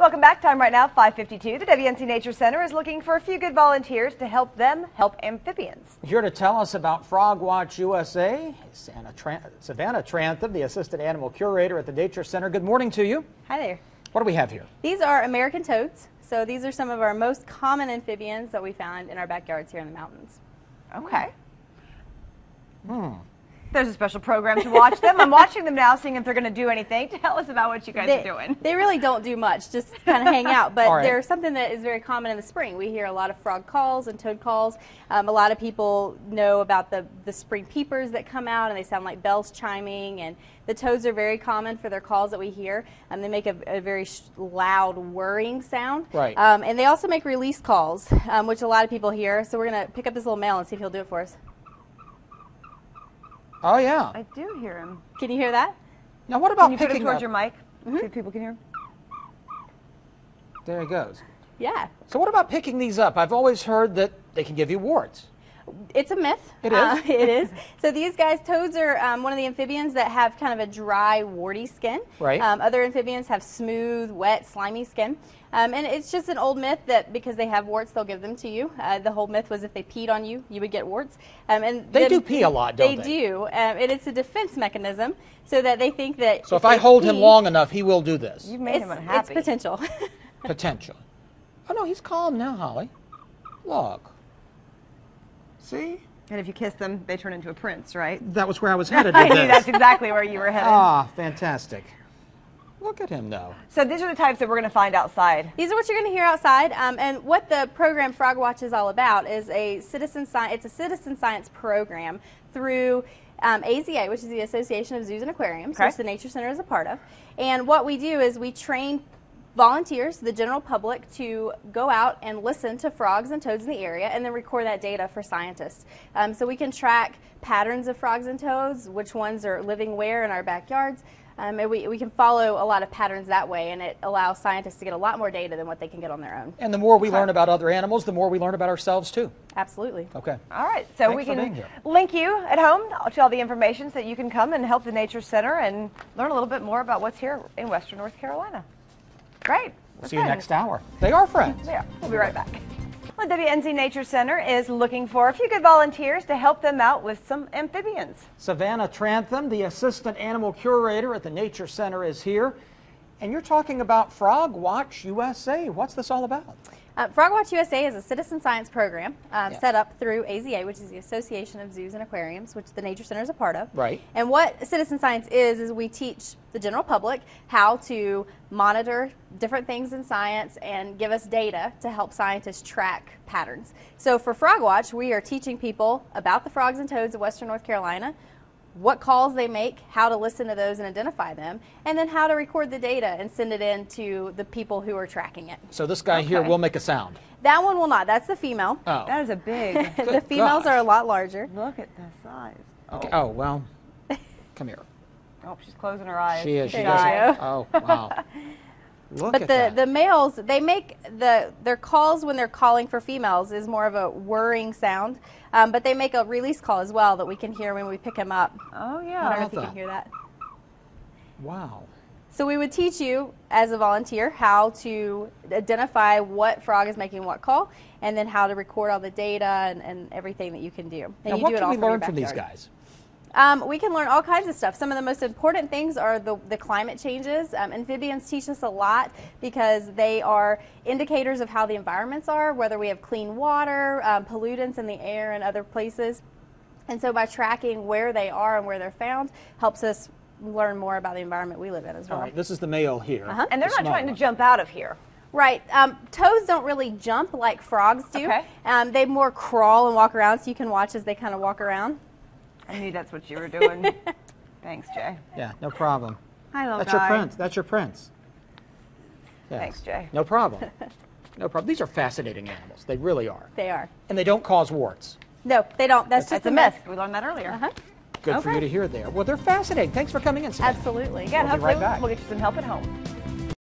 Welcome back. Time right now, 5:52. The W.N.C. Nature Center is looking for a few good volunteers to help them help amphibians. Here to tell us about FrogWatch USA, Savannah Trantham, the Assistant Animal Curator at the Nature Center. Good morning to you. Hi there. What do we have here? These are American toads. So these are some of our most common amphibians that we found in our backyards here in the mountains. Okay. There's a special program to watch them. I'm watching them now, seeing if they're going to do anything. Tell us about what you guys are doing. They really don't do much, just kind of hang out. But right. They're something that is very common in the spring. We hear a lot of frog calls and toad calls. A lot of people know about the spring peepers that come out, and they sound like bells chiming. And the toads are very common for their calls that we hear. They make a very loud whirring sound. Right. And they also make release calls, which a lot of people hear. So we're going to pick up this little male and see if he'll do it for us. Oh, yeah. I do hear him. Can you hear that? Now, what about Can you put picking him towards up? your mic? See if people can hear him. There he goes. Yeah. So what about picking these up? I've always heard that they can give you warts. It's a myth. It is? It is. So these guys, toads are one of the amphibians that have kind of a dry, warty skin. Right. Other amphibians have smooth, wet, slimy skin. And it's just an old myth that because they have warts, they'll give them to you. The whole myth was if they peed on you, you would get warts. And They do pee a lot, don't they? They do. And it's a defense mechanism so that they think that So if I hold him long enough, he will do this. You've made him unhappy. It's potential. Potential. Oh, no, he's calm now, Holly. Look. See? And if you kiss them, they turn into a prince, right? That was where I was headed I with knew this. that's exactly where you were headed. Ah, fantastic. Look at him, though. So these are the types that we're going to find outside. These are what you're going to hear outside, and what the program FrogWatch is all about is a citizen science. It's a citizen science program through AZA, which is the Association of Zoos and Aquariums, which the Nature Center is a part of. And what we do is we train volunteers, the general public, to go out and listen to frogs and toads in the area and then record that data for scientists. So we can track patterns of frogs and toads, which ones are living where in our backyards. And we can follow a lot of patterns that way, and it allows scientists to get a lot more data than what they can get on their own. And the more we learn about other animals, the more we learn about ourselves, too. Absolutely. Okay. All right. So Thanks we for being can here. link you at home to all the information so that you can come and help the Nature Center and learn a little bit more about what's here in Western North Carolina. Great. See you next hour. They are friends. Yeah. We'll be right back. The W.N.C. Nature Center is looking for a few good volunteers to help them out with some amphibians. Savannah Trantham, the Assistant Animal Curator at the Nature Center, is here. And you're talking about FrogWatch USA. What's this all about? FrogWatch USA is a citizen science program set up through AZA, which is the Association of Zoos and Aquariums, which the Nature Center is a part of. Right. And what citizen science is we teach the general public how to monitor different things in science and give us data to help scientists track patterns. So for FrogWatch, we are teaching people about the frogs and toads of Western North Carolina, what calls they make, how to listen to those and identify them, and then how to record the data and send it in to the people who are tracking it. So this guy here will make a sound. That one will not. That's the female. Oh. That is a big. The females are a lot larger. Look at the size. Okay. Oh, well, come here. Oh, she's closing her eyes. She is. She There does. you go. Oh, wow. Look But at that. the males, they make their calls when they're calling for females is more of a whirring sound, but they make a release call as well that we can hear when we pick them up. Oh, I yeah. don't know if you can hear that. Wow. So we would teach you as a volunteer how to identify what frog is making what call, and then how to record all the data and everything that you can do. And Now, you what do it can all we from your learn from these backyard. guys? We can learn all kinds of stuff. Some of the most important things are the climate changes. Amphibians teach us a lot because they are indicators of how the environments are, whether we have clean water, pollutants in the air and other places. And so by tracking where they are and where they're found helps us learn more about the environment we live in as well. All right, this is the male here. And they're the not small trying to one. jump out of here. Right. Toads don't really jump like frogs do. Okay. They more crawl and walk around, so you can watch as they kind of walk around. I knew that's what you were doing. Thanks, Jay. Yeah, no problem. Hi, little That's guy. your prince. That's your prince. Yes. Thanks, Jay. No problem. No problem. These are fascinating animals. They really are. They are. And they don't cause warts. No, they don't. That's just That's a myth. We learned that earlier. Good for you to hear there. Well, they're fascinating. Thanks for coming in, Savannah. Absolutely. Again, We'll be right hopefully back. we'll get you some help at home.